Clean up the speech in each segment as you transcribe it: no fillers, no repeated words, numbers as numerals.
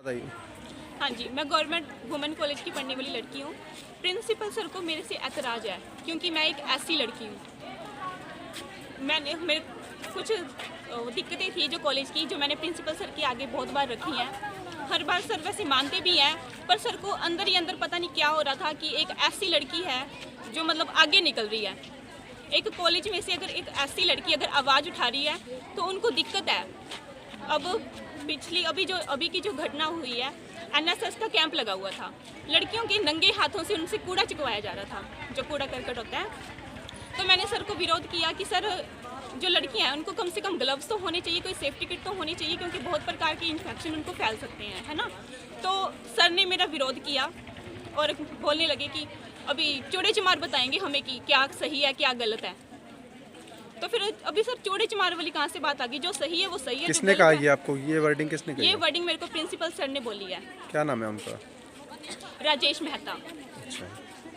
बताइए। हाँ जी, मैं गवर्नमेंट वुमेन कॉलेज की पढ़ने वाली लड़की हूँ। प्रिंसिपल सर को मेरे से एतराज़ है क्योंकि मैं एक ऐसी लड़की हूँ। मेरे कुछ दिक्कतें थी जो कॉलेज की, जो मैंने प्रिंसिपल सर के आगे बहुत बार रखी हैं। हर बार सर वैसे मानते भी हैं, पर सर को अंदर ही अंदर पता नहीं क्या हो रहा था कि एक ऐसी लड़की है जो मतलब आगे निकल रही है। एक कॉलेज में से अगर एक ऐसी लड़की अगर आवाज़ उठा रही है तो उनको दिक्कत है। अब अभी की जो घटना हुई है, एनएसएस का कैंप लगा हुआ था, लड़कियों के नंगे हाथों से उनसे कूड़ा चुकवाया जा रहा था, जो कूड़ा करकट होता है। तो मैंने सर को विरोध किया कि सर, जो लड़कियां हैं उनको कम से कम ग्लव्स तो होने चाहिए, कोई सेफ्टी किट तो होनी चाहिए, क्योंकि बहुत प्रकार के इन्फेक्शन उनको फैल सकते हैं, है ना। तो सर ने मेरा विरोध किया और बोलने लगे कि अभी चौड़े चमार बताएंगे हमें कि क्या सही है क्या गलत है। तो फिर अभी सर चौड़े चमार वाली कहाँ से बात आ गई? जो सही है वो सही है। किसने कहा ये आपको? ये वर्डिंग किसने कही? ये वर्डिंग मेरे को प्रिंसिपल सर ने बोली है। क्या नाम है उनका? राजेश मेहता। अच्छा,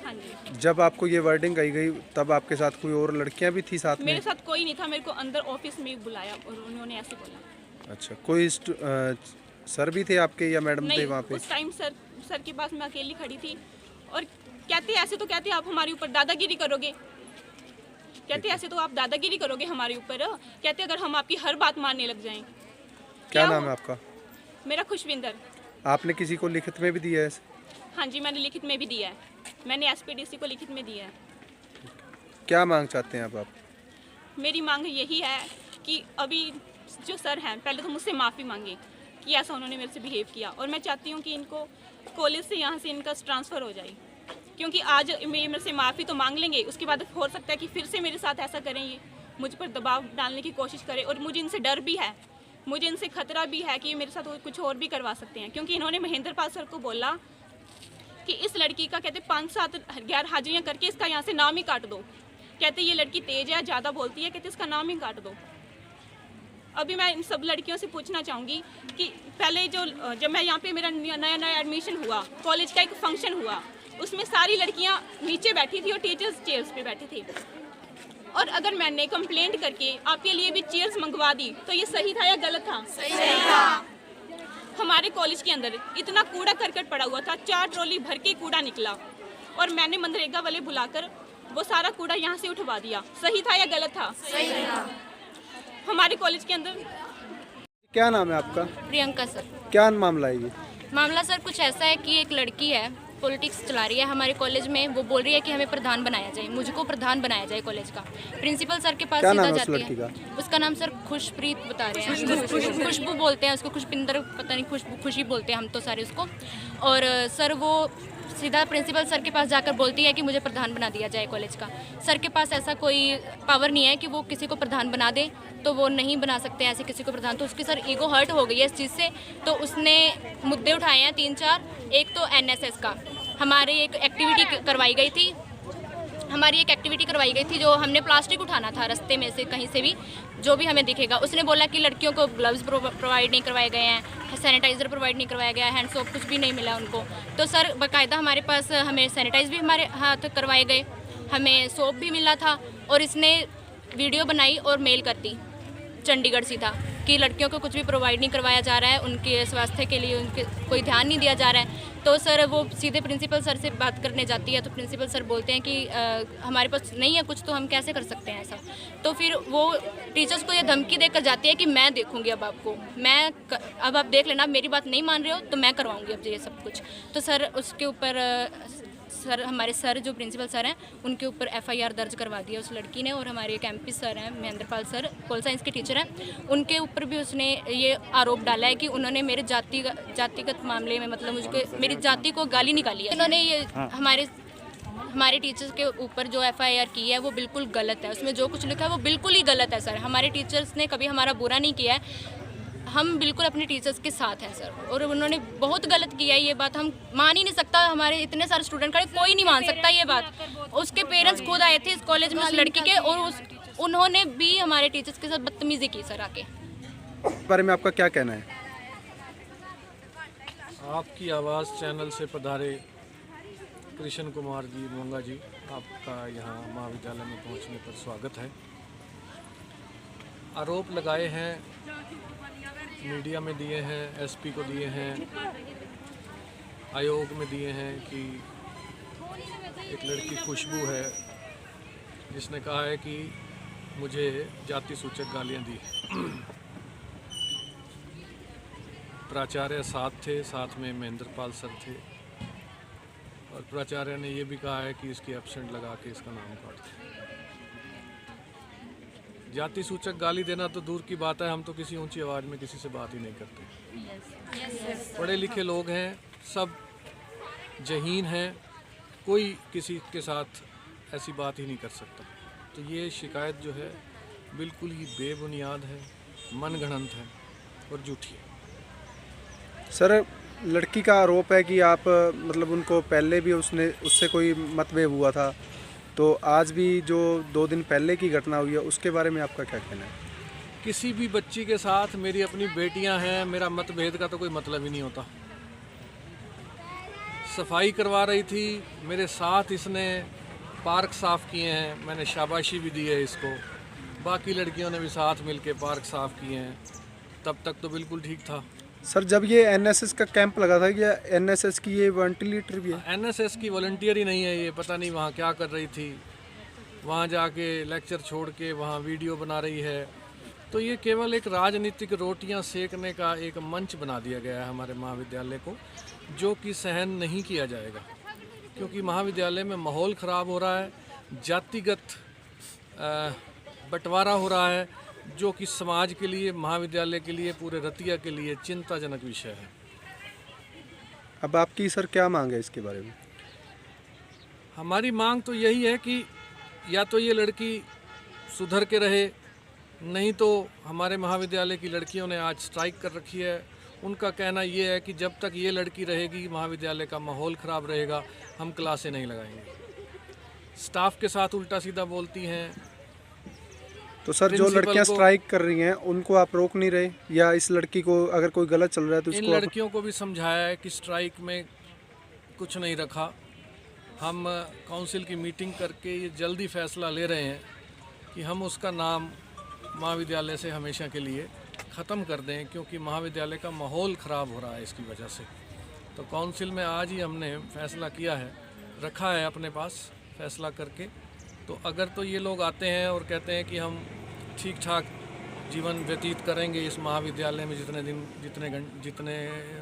हाँ जी। जब आपको ये वर्डिंग कही गई तब आपके साथ कोई और लड़कियां भी थी साथ में? मेरे साथ कोई नहीं था, मेरे को अंदर ऑफिस में बुलाया और उन्होंने ऐसे बोला। अच्छा, कोई सर भी थे आपके या मैडम थे नहीं, वहाँ पे? उस टाइम सर के पास मैं अकेली खड़ी थी और कहते ऐसे तो कहते आप हमारे ऊपर दादागिरी करोगे, कहते ऐसे तो आप दादागिरी करोगे हमारे ऊपर, कहते अगर हम आपकी हर बात मानने लग जाएं। क्या नाम है आपका? मेरा खुशविंदर। आपने किसी को लिखित में भी दिया है? हाँ जी, मैंने लिखित में भी दिया है, मैंने एसपीडीसी को लिखित में दिया है। क्या मांग चाहते हैं अब आप? मेरी मांग यही है कि अभी जो सर हैं पहले तो मुझसे माफ़ी मांगे कि ऐसा उन्होंने मेरे से बिहेव किया, और मैं चाहती हूँ कि इनको कॉलेज से यहाँ से इनका ट्रांसफ़र हो जाए, क्योंकि आज मेरे से माफ़ी तो मांग लेंगे, उसके बाद हो सकता है कि फिर से मेरे साथ ऐसा करें, ये मुझ पर दबाव डालने की कोशिश करें। और मुझे इनसे डर भी है, मुझे इनसे खतरा भी है कि ये मेरे साथ कुछ और भी करवा सकते हैं, क्योंकि इन्होंने महेंद्र पाल सर को बोला कि इस लड़की का कहते 5-7 गैर हाजिरियाँ करके इसका यहाँ से नाम ही काट दो, कहते ये लड़की तेज है, ज़्यादा बोलती है, कहते इसका नाम ही काट दो। अभी मैं इन सब लड़कियों से पूछना चाहूँगी कि पहले जब मैं यहाँ पे मेरा नया एडमिशन हुआ, कॉलेज का एक फंक्शन हुआ, उसमें सारी लड़कियाँ नीचे बैठी थी और टीचर्स चेयर्स पे बैठी थी, और अगर मैंने कंप्लेंट करके आपके लिए भी चेयर्स मंगवा दी तो ये सही था या गलत था? सही था। हमारे कॉलेज के अंदर इतना कूड़ा करकट पड़ा हुआ था, 4 ट्रॉली भर के कूड़ा निकला, और मैंने मनरेगा वाले बुलाकर वो सारा कूड़ा यहाँ से उठवा दिया। सही था या गलत था? सही था। हमारे कॉलेज के अंदर। क्या नाम है आपका? प्रियंका सर। क्या मामला है ये? मामला सर कुछ ऐसा है कि एक लड़की है, पॉलिटिक्स चला रही है हमारे कॉलेज में। वो बोल रही है कि हमें प्रधान बनाया जाए, मुझको प्रधान बनाया जाए कॉलेज का। प्रिंसिपल सर के पास सीधा जाती है। उसका नाम सर खुशप्रीत बता रहे हैं, खुशबू बोलते हैं उसको, खुशपिंदर पता नहीं, खुशी बोलते हैं हम तो सारे उसको। और सर वो सीधा प्रिंसिपल सर के पास जाकर बोलती है कि मुझे प्रधान बना दिया जाए कॉलेज का। सर के पास ऐसा कोई पावर नहीं है कि वो किसी को प्रधान बना दे, तो वो नहीं बना सकते ऐसे किसी को प्रधान। तो उसकी सर ईगो हर्ट हो गई है इस चीज़ से, तो उसने मुद्दे उठाए हैं 3-4। एक तो एनएसएस का, हमारी एक एक्टिविटी करवाई गई थी, जो हमने प्लास्टिक उठाना था रास्ते में से कहीं से भी जो भी हमें दिखेगा। उसने बोला कि लड़कियों को ग्लव्स प्रोवाइड नहीं करवाए गए हैं, सैनिटाइज़र प्रोवाइड नहीं करवाया गया, हैंड सोप कुछ भी नहीं मिला उनको। तो सर बाकायदा हमारे पास हमें सैनिटाइज भी हमारे हाथ करवाए गए, हमें सोप भी मिला था, और इसने वीडियो बनाई और मेल कर दी चंडीगढ़ सीधा कि लड़कियों को कुछ भी प्रोवाइड नहीं करवाया जा रहा है, उनके स्वास्थ्य के लिए उनके कोई ध्यान नहीं दिया जा रहा है। तो सर वो सीधे प्रिंसिपल सर से बात करने जाती है, तो प्रिंसिपल सर बोलते हैं कि हमारे पास नहीं है कुछ, तो हम कैसे कर सकते हैं ऐसा। तो फिर वो टीचर्स को ये धमकी देकर जाती है कि मैं देखूंगी अब आपको, अब आप देख लेना, मेरी बात नहीं मान रहे हो तो मैं करवाऊंगी अब ये सब कुछ। तो सर उसके ऊपर हमारे सर जो प्रिंसिपल सर हैं उनके ऊपर एफआईआर दर्ज करवा दिया उस लड़की ने। और हमारे कैंपस सर हैं Mahendra Pal sir, pol science के टीचर हैं, उनके ऊपर भी उसने ये आरोप डाला है कि उन्होंने मेरे जातिगत मामले में, मतलब मुझको मेरी जाति को गाली निकाली है। उन्होंने ये हमारे टीचर्स के ऊपर जो एफआईआर की है वो बिल्कुल गलत है, उसमें जो कुछ लिखा है वो बिल्कुल ही गलत है सर। हमारे टीचर्स ने कभी हमारा बुरा नहीं किया है, हम बिल्कुल अपने टीचर्स के साथ हैं सर, और उन्होंने बहुत गलत किया है। ये बात हम मान ही नहीं सकता, हमारे इतने सारे स्टूडेंट खड़े, कोई नहीं मान सकता ये बात। उसके पेरेंट्स खुद आए थे इस कॉलेज में उस लड़की के, और उन्होंने भी हमारे टीचर्स के साथ बदतमीजी की सर आके। इस बारे में आपका क्या कहना है? आपकी आवाज़ चैनल से पधारे कृष्ण कुमार जी मोंगा जी, आपका यहाँ महाविद्यालय में पहुँचने पर स्वागत है। आरोप लगाए हैं मीडिया में दिए हैं, एसपी को दिए हैं, आयोग में दिए हैं कि एक लड़की खुशबू है जिसने कहा है कि मुझे जाति सूचक गालियां दी। प्राचार्य साथ थे, साथ में महेंद्रपाल सर थे, और प्राचार्य ने ये भी कहा है कि इसकी एब्सेंट लगा के इसका नाम काट दें। जाति सूचक गाली देना तो दूर की बात है, हम तो किसी ऊंची आवाज़ में किसी से बात ही नहीं करते। पढ़े लिखे लोग हैं, सब जहीन हैं, कोई किसी के साथ ऐसी बात ही नहीं कर सकता। तो ये शिकायत जो है बिल्कुल ही बेबुनियाद है, मनगढ़ंत है और झूठी है। सर, लड़की का आरोप है कि आप मतलब उनको पहले भी उससे कोई मतभेद हुआ था, तो आज भी जो 2 दिन पहले की घटना हुई है उसके बारे में आपका क्या कहना है? किसी भी बच्ची के साथ, मेरी अपनी बेटियां हैं, मेरा मतभेद का तो कोई मतलब ही नहीं होता। सफाई करवा रही थी, मेरे साथ इसने पार्क साफ़ किए हैं, मैंने शाबाशी भी दी है इसको। बाकी लड़कियों ने भी साथ मिलके पार्क साफ़ किए हैं, तब तक तो बिल्कुल ठीक था। सर, जब ये एनएसएस का कैंप लगा था, या एनएसएस की ये वॉलंटियर भी है? एनएसएस की वॉलंटियर ही नहीं है ये, पता नहीं वहाँ क्या कर रही थी। वहाँ जाके लेक्चर छोड़ के वहाँ वीडियो बना रही है। तो ये केवल एक राजनीतिक रोटियां सेकने का एक मंच बना दिया गया है हमारे महाविद्यालय को, जो कि सहन नहीं किया जाएगा, क्योंकि महाविद्यालय में माहौल ख़राब हो रहा है, जातिगत बंटवारा हो रहा है, जो कि समाज के लिए, महाविद्यालय के लिए, पूरे रतिया के लिए चिंताजनक विषय है। अब आपकी सर क्या मांग है इसके बारे में? हमारी मांग तो यही है कि या तो ये लड़की सुधर के रहे, नहीं तो हमारे महाविद्यालय की लड़कियों ने आज स्ट्राइक कर रखी है। उनका कहना ये है कि जब तक ये लड़की रहेगी, महाविद्यालय का माहौल ख़राब रहेगा, हम क्लासें नहीं लगाएंगे। स्टाफ के साथ उल्टा सीधा बोलती हैं। तो सर, जो लड़कियां स्ट्राइक कर रही हैं उनको आप रोक नहीं रहे, या इस लड़की को अगर कोई गलत चल रहा है तो इन लड़कियों को भी समझाया है कि स्ट्राइक में कुछ नहीं रखा। हम काउंसिल की मीटिंग करके ये जल्दी फैसला ले रहे हैं कि हम उसका नाम महाविद्यालय से हमेशा के लिए ख़त्म कर दें, क्योंकि महाविद्यालय का माहौल ख़राब हो रहा है इसकी वजह से। तो काउंसिल में आज ही हमने फैसला किया है, रखा है अपने पास फैसला करके। तो अगर तो ये लोग आते हैं और कहते हैं कि हम ठीक ठाक जीवन व्यतीत करेंगे इस महाविद्यालय में, जितने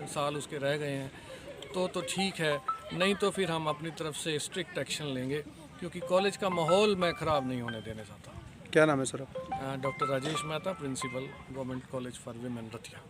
साल उसके रह गए हैं, तो ठीक है, नहीं तो फिर हम अपनी तरफ से स्ट्रिक्ट एक्शन लेंगे, क्योंकि कॉलेज का माहौल मैं ख़राब नहीं होने देना चाहता। क्या नाम है sir? Doctor Rajesh Mehta, principal, government college for women Ratia.